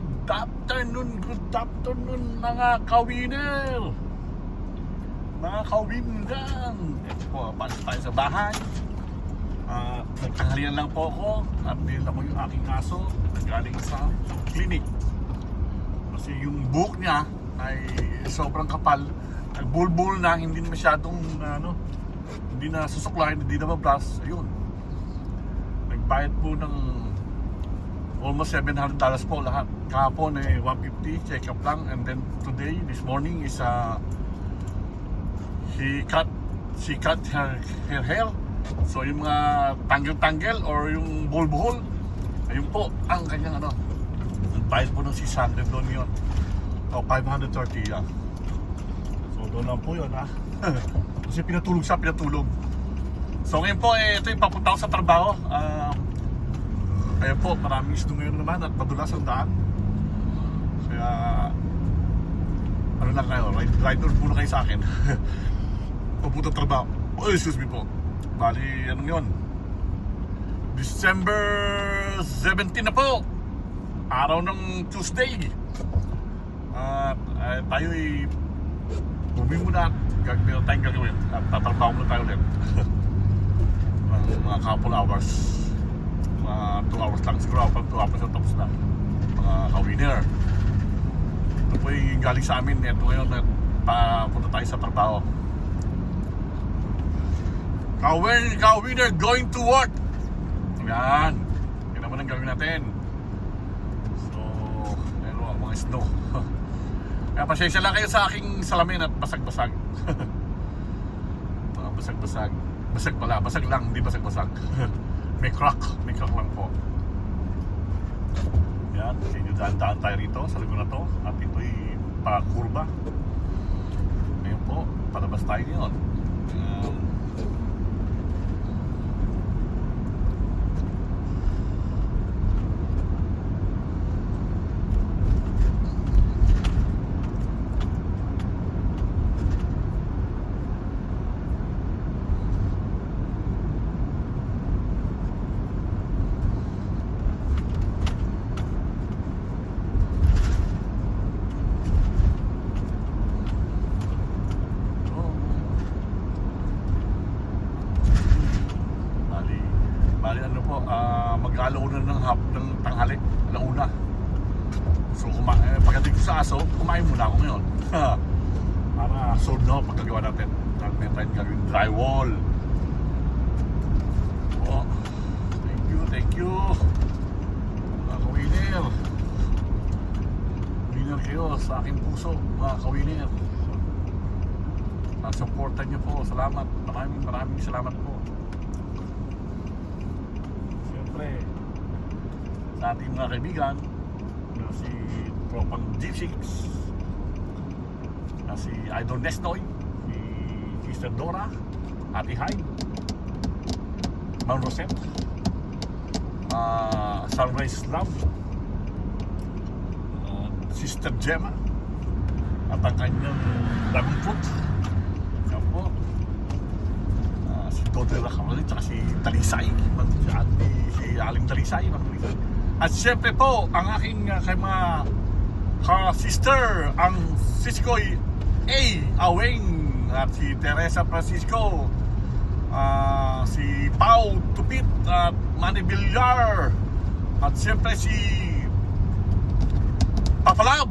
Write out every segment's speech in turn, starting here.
good afternoon mga kawiner. Mga kawingan. Ito po, balik tayo sa bahay. Nagtanghalian lang po ako at nila ko yung aking aso galing sa clinic. Kasi yung buhok niya ay sobrang kapal. Nagbulbul na, hindi masyadong hindi na susuklahin, hindi na mabras. Ayun. Nagbayad po ng almost $700 po lahat. Kahapon ay $150 check up lang, and then today, this morning is she cut her hair. So yung mga tanggel-tanggel or yung buhol-buhol, ayun po ang kanyang bayad po ng $600 doon yun. O $530 yan. So doon lang po yun Kasi pinatulog. So ngayon po ito yung papunta ko sa trabaho. Kaya po maraming snow ngayon naman at madulas ang daan. Kaya lang kayo, ride on muna kayo sa akin. Papunta trabaho. Oh, excuse me po. Bali, anong yun? December 17 na po. Araw ng Tuesday. At tayo'y bumi muna at meron tayong gagawin. At tatrabaho muna tayo ulit. Mga couple hours. Mga 2 hours lang. Siguro pag 2 hours na tapos na. Mga ka-winner. Ito po yung galing sa amin. Ito ngayon at papunta tayo sa trabaho. Ka-winner going to work. Yan. Yan naman ang gawin natin. So, ayun o, mga snow. Kaya pasensya lang kayo sa aking salamin at basag-basag. Mga basag-basag. Basag pala, basag lang, hindi basag-basag. May crack lang po. Yan, kasi daan tayo rito sa lugar na to. At ito'y pa-kurba. Ngayon po, palabas tayo yun. Mag-alauna ng tanghali, alauna. So pagdating ko sa aso, kumain muna ako ngayon. Para sold na pagkagawa natin. May tayo gagawin drywall. Oh, thank you. Mga kawiner. Winner kayo sa aking puso, mga kawiner. Supportan niyo po. Salamat. Maraming salamat po. Sa ating mga kaibigan si Tropang G6, si Idol Nesnoy, si Sister Dora, Ate Hyde, Ma'am Rosette, Sunrise Love, Sister Gemma at ang kanyang Dragon Fruit. Yan po. Si Dodel Rakamali at si Talisay, si Aling Talisay. At siyempre po, ang aking kay mga ka-sister, ang Siskoy A. Aweng, at si Teresa Francisco, si Pau Tupit, at Manny Villar, at siyempre si Papalab,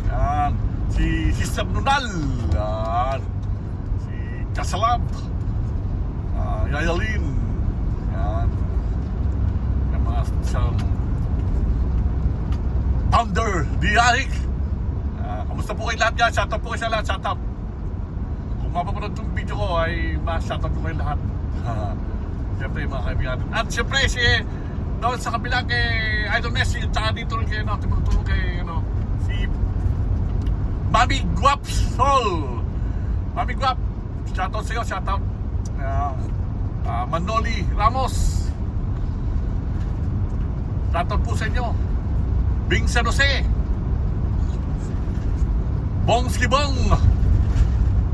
yan, si Sister Nunal, yan, si Kasalab, Yayalin, yan, yung mga Founder, Diarik. Kamusta po kayo lahat yan? Shoutout po kayo sa lahat, shoutout. Kung mapapanood itong video ko ay ma-shoutout po kayo lahat. Siyempre mga kaibigan natin. At siyempre doon sa kabila kay Idol Messi at saka dito rin kayo tumutulong kay si Mami Guap Sol. Mami Guap, shoutout sa iyo, shoutout. Manoli Ramos, shoutout po sa inyo. Bing San Jose, Bong Skibong,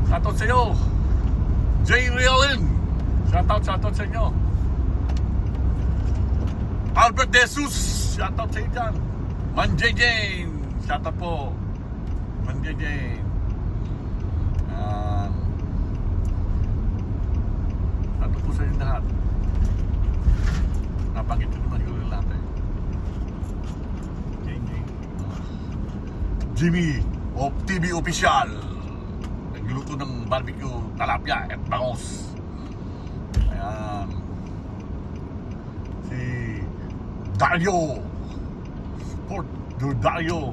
shoutout sa iyo. Jay Realin, shoutout sa inyo. Albert De Jesus, shoutout sa iyo dyan. Manjejen, shout out po. Manjejen. Shout out po sa inyo lahat. Nabanggit ko naman yung lahat eh. Jimmy of TV Official. Nagluto ng barbecue, talapia at bangos. Ayan. Si Dario. Sport Dario.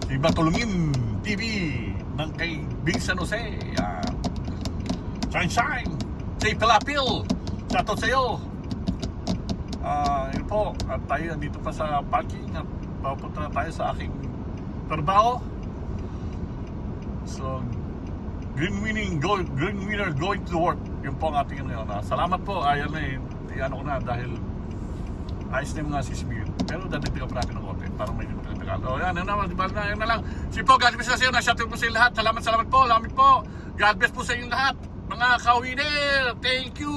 Si Batulungin TV ng kay Big San Jose. Ayan. Shine. Si Pilapil. Shoutout sa'yo. Yun po. At tayo dito pa sa parking at papunta na tayo sa aking trabaho. So, green winner going to work. Yun po ang ating ngayon. Salamat po. Ayan na eh. Iyan ako na dahil ayos na yung mga sismil. Pero dadagdagan pa natin ng konti para may pinagdagal. O yan na lang. Si po, God bless na sa iyo. Na-shoutout po sa inyo lahat. Salamat po. God bless po sa inyo lahat. Mga ka-winner. Thank you.